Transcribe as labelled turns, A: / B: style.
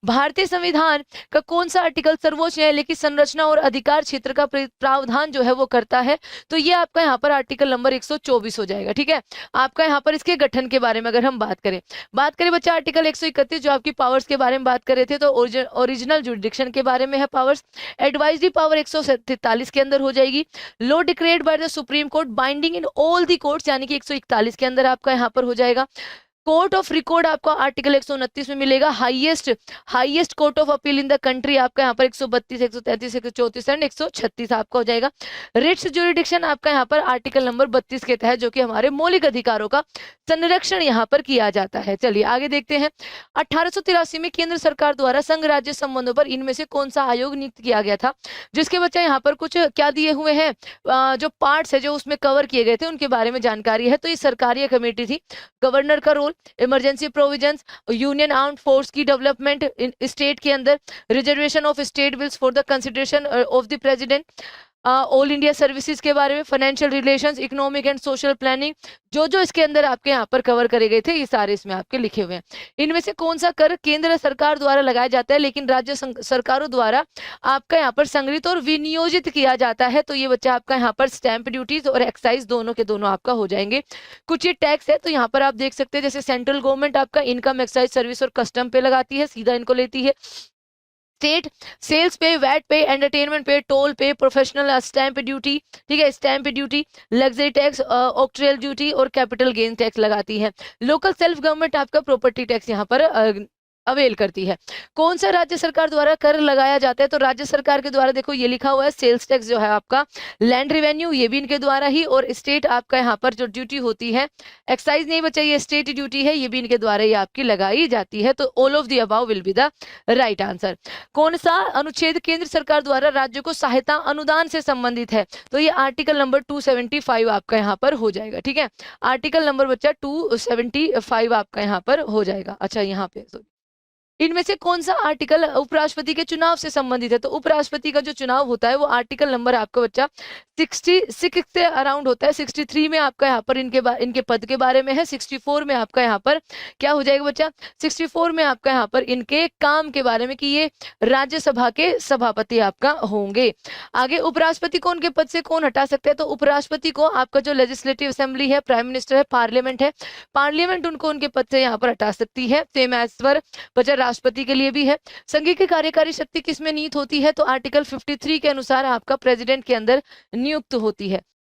A: भारतीय संविधान का कौन सा आर्टिकल सर्वोच्च न्यायालय की संरचना और अधिकार क्षेत्र का प्रावधान जो है वो करता है? तो ये आपका यहाँ पर आर्टिकल नंबर 124 हो जाएगा। ठीक है, आपका यहाँ पर इसके गठन के बारे में अगर हम बात करें बच्चा आर्टिकल 131 जो आपकी पावर्स के बारे में बात कर रहे थे, तो ओरिजिनल जुडिक्शन के बारे में है पावर्स। एडवाइजरी पावर 143 के अंदर हो जाएगी। Law declared by the supreme court binding in all the courts यानी कि 141 के अंदर आपका यहाँ पर हो जाएगा। कोर्ट ऑफ रिकॉर्ड आपका आर्टिकल 129 में मिलेगा। Highest court of appeal in the country आपका यहाँ पर 132, 133, 134 एंड 136 आपका हो जाएगा। रिट्स ज्यूरिडिक्शन आपका यहाँ पर आर्टिकल नंबर 32 के तहत, जो कि हमारे मौलिक अधिकारों का संरक्षण यहाँ पर किया जाता है। चलिए आगे देखते हैं। 1883 में केंद्र सरकार द्वारा संघ राज्य संबंधों पर इनमें से कौन सा आयोग नियुक्त किया गया था? जिसके बच्चा यहाँ पर कुछ क्या दिए हुए हैं, जो पार्ट्स है जो उसमें कवर किए गए थे उनके बारे में जानकारी है। तो ये सरकारी कमेटी थी। गवर्नर का role, emergency provisions, union armed force की डेवलपमेंट इन स्टेट के अंदर, reservation of state bills for the consideration of the president, all India services के बारे में, financial relations, economic and social planning, जो इसके अंदर आपके यहाँ पर कवर करे गए थे ये सारे इसमें आपके लिखे हुए हैं। इनमें से कौन सा कर केंद्र सरकार द्वारा लगाया जाता है लेकिन राज्य सरकारों द्वारा आपका यहाँ पर संग्रहित और विनियोजित किया जाता है? तो ये बच्चा आपका यहाँ पर स्टैंप ड्यूटीज और एक्साइज दोनों के दोनों आपका हो जाएंगे। कुछ ये टैक्स है तो यहाँ पर आप देख सकते हैं, जैसे सेंट्रल गवर्नमेंट आपका इनकम, एक्साइज, सर्विस और कस्टम पे लगाती है, सीधा इनको लेती है। स्टेट सेल्स पे, वैट पे, एंटरटेनमेंट पे, टोल पे, प्रोफेशनल स्टैंप ड्यूटी, ठीक है, stamp duty, luxury tax, octroi duty और कैपिटल गेन टैक्स लगाती है। लोकल सेल्फ गवर्नमेंट आपका प्रॉपर्टी टैक्स यहाँ पर अवेल करती है। कौन सा राज्य सरकार द्वारा कर लगाया जाता है? तो राज्य सरकार के द्वारा देखो ये लिखा हुआ है, सेल्स टैक्स जो है आपका, लैंड रेवेन्यू ये भी इनके द्वारा ही, और स्टेट आपका यहाँ पर जो ड्यूटी होती है, एक्साइज नहीं बचा, ये स्टेट ड्यूटी है, ये भी इनके द्वारा ही आपकी लगाई जाती है। तो all of the above will be the right answer. कौन सा अनुच्छेद केंद्र सरकार द्वारा राज्य को सहायता अनुदान से संबंधित है? तो ये आर्टिकल नंबर 275 आपका यहाँ पर हो जाएगा। ठीक है, आर्टिकल नंबर बच्चा 275 आपका यहाँ पर हो जाएगा। अच्छा, यहाँ पे इनमें से कौन सा आर्टिकल उपराष्ट्रपति के चुनाव से संबंधित है? तो उपराष्ट्रपति का जो चुनाव होता है वो आर्टिकल नंबर आपका बच्चा 66 से अराउंड होता है। 63 में आपका यहाँ पर इनके पद के बारे में है। 64 में आपका यहाँ पर क्या हो जाएगा बच्चा? 64 में आपका यहाँ पर इनके काम के बारे में कि ये राज्यसभा के सभापति आपका होंगे। आगे, उपराष्ट्रपति को उनके पद से कौन हटा सकता है? तो उपराष्ट्रपति को आपका जो लेजिस्लेटिव असेंबली है, प्राइम मिनिस्टर है, पार्लियामेंट है, पार्लियामेंट उनको उनके पद से यहाँ पर हटा सकती है। सेम एज पर बचा राष्ट्रपति के लिए भी है। संघ की कार्यकारी शक्ति किसमें निहित होती है? तो आर्टिकल 53 के अनुसार आपका प्रेसिडेंट के अंदर नियुक्त होती है।